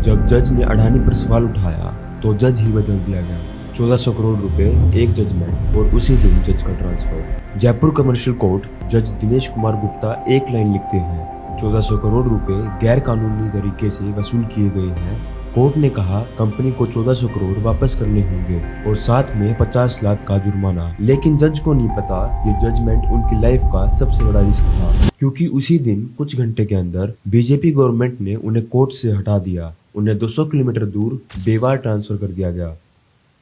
जब जज ने अडानी पर सवाल उठाया तो जज ही बदल दिया गया। 1400 करोड़ रुपए, एक जजमेंट और उसी दिन जज का ट्रांसफर। जयपुर कमर्शियल कोर्ट, जज दिनेश कुमार गुप्ता एक लाइन लिखते हैं, 1400 करोड़ रुपए गैर कानूनी तरीके से वसूल किए गए हैं। कोर्ट ने कहा कंपनी को 1400 करोड़ वापस करने होंगे और साथ में 50 लाख का जुर्माना। लेकिन जज को नहीं पता ये जजमेंट उनकी लाइफ का सबसे बड़ा रिस्क था, क्योंकि उसी दिन कुछ घंटे के अंदर बीजेपी गवर्नमेंट ने उन्हें कोर्ट से हटा दिया। उन्हें 200 किलोमीटर दूर बेवार ट्रांसफर कर दिया गया।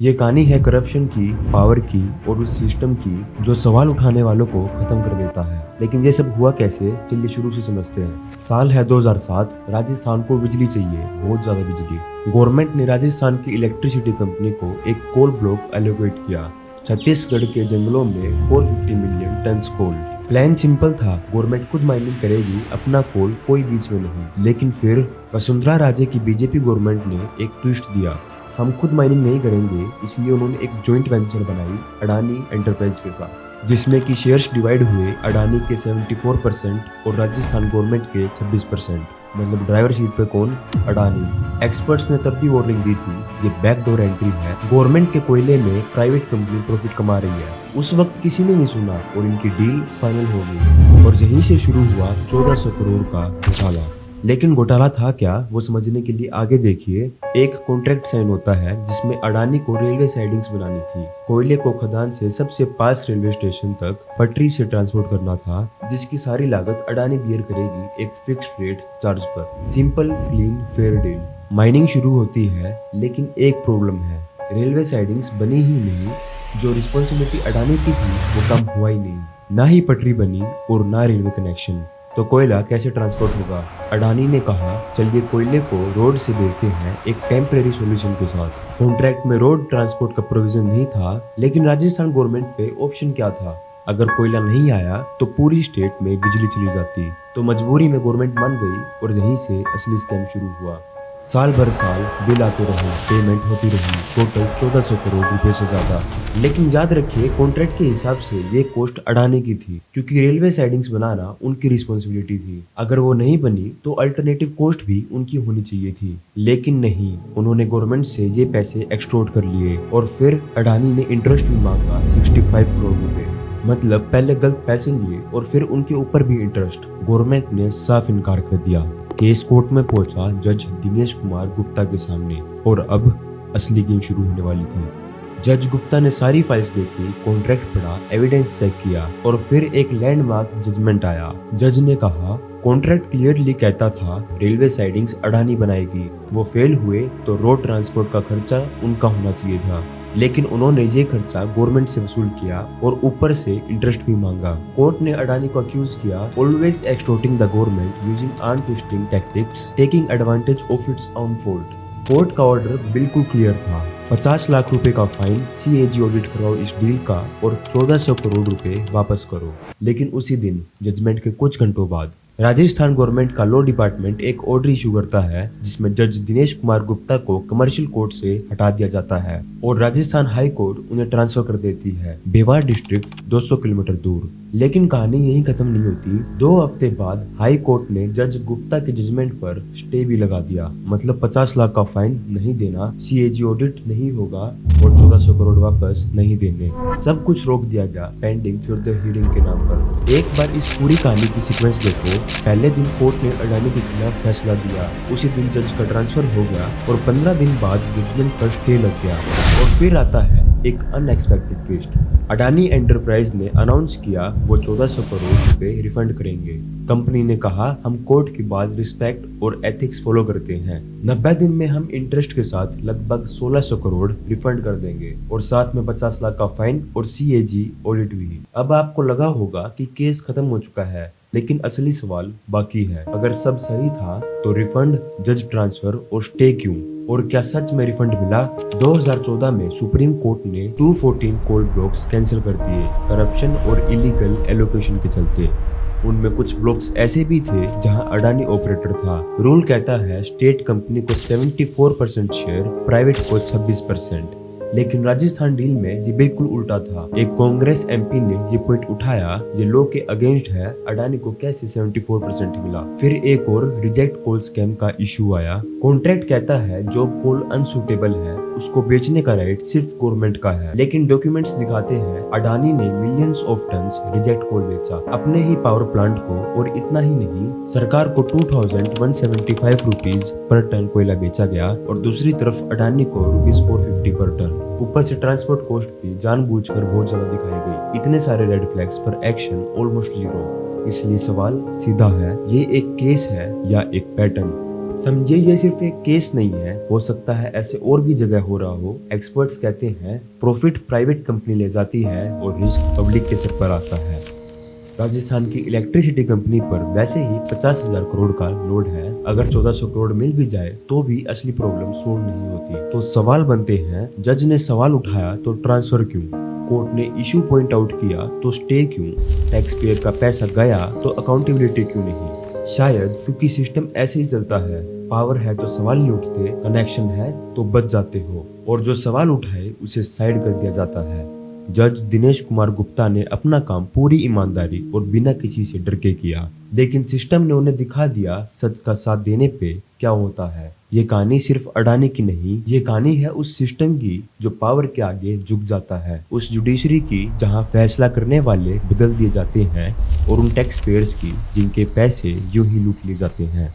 ये कहानी है करप्शन की, पावर की और उस सिस्टम की जो सवाल उठाने वालों को खत्म कर देता है। लेकिन ये सब हुआ कैसे, चलिए शुरू से समझते हैं। साल है 2007। राजस्थान को बिजली चाहिए, बहुत ज्यादा बिजली। गवर्नमेंट ने राजस्थान की इलेक्ट्रिसिटी कंपनी को एक कोल ब्लॉक एलोकेट किया। छत्तीसगढ़ के जंगलों में 450 million ton coal. Plan simple था, गवर्नमेंट खुद माइनिंग करेगी, अपना कोल कोई बीच में नहीं। लेकिन फिर वसुंधरा राजे की बीजेपी गवर्नमेंट ने एक ट्विस्ट दिया, हम खुद माइनिंग नहीं करेंगे। इसलिए उन्होंने एक जॉइंट वेंचर बनाई अडानी एंटरप्राइज के साथ, जिसमें कि शेयर्स डिवाइड हुए अडानी के 74% और राजस्थान गवर्नमेंट के 26%। मतलब ड्राइवर सीट पे कौन? अडानी। एक्सपर्ट्स ने तब भी वार्निंग दी थी ये बैकडोर एंट्री है, गवर्नमेंट के कोयले में प्राइवेट कंपनी प्रॉफिट कमा रही है। उस वक्त किसी ने नहीं सुना और इनकी डील फाइनल हो गई और यहीं से शुरू हुआ 1400 करोड़ का घोटाला। लेकिन घोटाला था क्या, वो समझने के लिए आगे देखिए। एक कॉन्ट्रैक्ट साइन होता है जिसमें अडानी को रेलवे साइडिंग्स बनानी थी। कोयले को खदान से सबसे पास रेलवे स्टेशन तक पटरी से ट्रांसपोर्ट करना था, जिसकी सारी लागत अडानी बियर करेगी एक फिक्स्ड रेट चार्ज पर। Simple, clean, fair deal. Mining शुरू होती है, लेकिन एक प्रॉब्लम है, रेलवे साइडिंग्स बनी ही नहीं। जो रिस्पॉन्सिबिलिटी अडानी की थी वो कम हुआ ही नहीं। ना ही पटरी बनी और ना रेलवे कनेक्शन। तो कोयला कैसे ट्रांसपोर्ट होगा? अडानी ने कहा चलिए कोयले को रोड से भेजते हैं एक टेम्परेरी सॉल्यूशन के साथ। कॉन्ट्रैक्ट में रोड ट्रांसपोर्ट का प्रोविजन नहीं था, लेकिन राजस्थान गवर्नमेंट पे ऑप्शन क्या था? अगर कोयला नहीं आया तो पूरी स्टेट में बिजली चली जाती। तो मजबूरी में गवर्नमेंट मान गई और यहीं से असली स्कैम शुरू हुआ। साल भर साल बिल आते रहे, पेमेंट होती रही, टोटल 1400 करोड़ रुपए से ज्यादा। लेकिन याद रखिए कॉन्ट्रैक्ट के हिसाब से ये कॉस्ट अडानी की थी, क्योंकि रेलवे साइडिंग्स बनाना उनकी रिस्पॉन्सिबिलिटी थी। अगर वो नहीं बनी तो अल्टरनेटिव कॉस्ट भी उनकी होनी चाहिए थी। लेकिन नहीं, उन्होंने गवर्नमेंट से ये पैसे एक्सटोर्ट कर लिए और फिर अडानी ने इंटरेस्ट भी मांगा 65 करोड़ रुपए। मतलब पहले गलत पैसे लिए और फिर उनके ऊपर भी इंटरेस्ट। गवर्नमेंट ने साफ इनकार कर दिया। केस कोर्ट में पहुंचा जज दिनेश कुमार गुप्ता के सामने और अब असली गेम शुरू होने वाली थी। जज गुप्ता ने सारी फाइल्स देखी, कॉन्ट्रैक्ट पढ़ा, एविडेंस चेक किया और फिर एक लैंडमार्क जजमेंट आया। जज ने कहा कॉन्ट्रैक्ट क्लियरली कहता था रेलवे साइडिंग्स अडानी बनाएगी, वो फेल हुए तो रोड ट्रांसपोर्ट का खर्चा उनका होना चाहिए था। लेकिन उन्होंने ये खर्चा गवर्नमेंट से वसूल किया और ऊपर से इंटरेस्ट भी मांगा। कोर्ट ने अडानी को अक्यूज किया always extorting the government using arm twisting tactics, taking advantage of its own fault. Court का ऑर्डर बिल्कुल क्लियर था, 50 लाख रुपए का फाइन, सीएजी ऑडिट करवाओ इस डील का और 1400 करोड़ रुपए वापस करो। लेकिन उसी दिन जजमेंट के कुछ घंटों बाद राजस्थान गवर्नमेंट का लॉ डिपार्टमेंट एक ऑर्डर इशू करता है जिसमें जज दिनेश कुमार गुप्ता को कमर्शियल कोर्ट से हटा दिया जाता है और राजस्थान हाई कोर्ट उन्हें ट्रांसफर कर देती है बेवार डिस्ट्रिक्ट 200 किलोमीटर दूर। लेकिन कहानी यहीं खत्म नहीं होती। 2 हफ्ते बाद हाई कोर्ट ने जज गुप्ता के जजमेंट पर स्टे भी लगा दिया। मतलब 50 लाख का फाइन नहीं देना, सीएजी ऑडिट नहीं होगा और 1400 करोड़ वापस नहीं देंगे। सब कुछ रोक दिया गया पेंडिंग फर्दर हियरिंग के नाम पर। एक बार इस पूरी कहानी की सीक्वेंस देखो। पहले दिन कोर्ट ने अडानी के खिलाफ फैसला दिया, उसी दिन जज का ट्रांसफर हो गया और 15 दिन बाद जजमेंट पर स्टे लग गया। और फिर आता है एक अनएक्सपेक्टेड ट्विस्ट। अडानी एंटरप्राइज ने अनाउंस किया वो 1400 करोड़ रुपए रिफंड करेंगे। कंपनी ने कहा हम कोर्ट की बात रिस्पेक्ट और एथिक्स फॉलो करते हैं, 90 दिन में हम इंटरेस्ट के साथ लगभग 1600 करोड़ रिफंड कर देंगे और साथ में 50 लाख का फाइन और सीएजी ऑडिट भी। अब आपको लगा होगा कि केस खत्म हो चुका है, लेकिन असली सवाल बाकी है। अगर सब सही था तो रिफंड, जज ट्रांसफर और स्टे क्यों? और क्या सच में रिफंड मिला? 2014 में सुप्रीम कोर्ट ने 214 कोल ब्लॉक्स कैंसिल कर दिए करप्शन और इलीगल एलोकेशन के चलते। उनमें कुछ ब्लॉक्स ऐसे भी थे जहां अडानी ऑपरेटर था। रूल कहता है स्टेट कंपनी को 74% शेयर, प्राइवेट को 26%। लेकिन राजस्थान डील में ये बिल्कुल उल्टा था। एक कांग्रेस एमपी ने ये पॉइंट उठाया, ये लॉ के अगेंस्ट है, अडानी को कैसे 74% मिला। फिर एक और रिजेक्ट कोल स्कैम का इशू आया। कॉन्ट्रैक्ट कहता है जो कोल अनसुटेबल है उसको बेचने का राइट सिर्फ गवर्नमेंट का है, लेकिन डॉक्यूमेंट्स दिखाते हैं अडानी ने मिलियंस ऑफ टन्स रिजेक्ट कोल बेचा अपने ही पावर प्लांट को। और इतना ही नहीं, सरकार को 2175 रुपीज पर टन कोयला बेचा गया और दूसरी तरफ अडानी को ₹450 पर टन। ऊपर से ट्रांसपोर्ट कॉस्ट भी जानबूझकर बहुत ज्यादा दिखाई गई। इतने सारे रेड फ्लैग्स पर एक्शन ऑलमोस्ट जीरो। इसलिए सवाल सीधा है, ये एक केस है या एक पैटर्न? समझिए ये सिर्फ एक केस नहीं है, हो सकता है ऐसे और भी जगह हो रहा हो। एक्सपर्ट्स कहते हैं प्रॉफिट प्राइवेट कंपनी ले जाती है और रिस्क पब्लिक के सर पर आता है। राजस्थान की इलेक्ट्रिसिटी कंपनी पर वैसे ही 50,000 करोड़ का लोड है। अगर 1400 करोड़ मिल भी जाए तो भी असली प्रॉब्लम सोल्व नहीं होती। तो सवाल बनते हैं, जज ने सवाल उठाया तो ट्रांसफर क्यों? कोर्ट ने इशू पॉइंट आउट किया तो स्टे क्यों? टैक्स पेयर का पैसा गया तो अकाउंटेबिलिटी क्यों नहीं? शायद क्योंकि सिस्टम ऐसे ही चलता है, पावर है तो सवाल नहीं उठते, कनेक्शन है तो बच जाते हो, और जो सवाल उठाए उसे साइड कर दिया जाता है। जज दिनेश कुमार गुप्ता ने अपना काम पूरी ईमानदारी और बिना किसी से डर के किया, लेकिन सिस्टम ने उन्हें दिखा दिया सच का साथ देने पे क्या होता है। ये कहानी सिर्फ अडानी की नहीं, ये कहानी है उस सिस्टम की जो पावर के आगे झुक जाता है, उस जुडिशरी की जहां फैसला करने वाले बदल दिए जाते हैं, और उन टैक्स पेयर्स की जिनके पैसे यूं ही लूट लिए जाते हैं।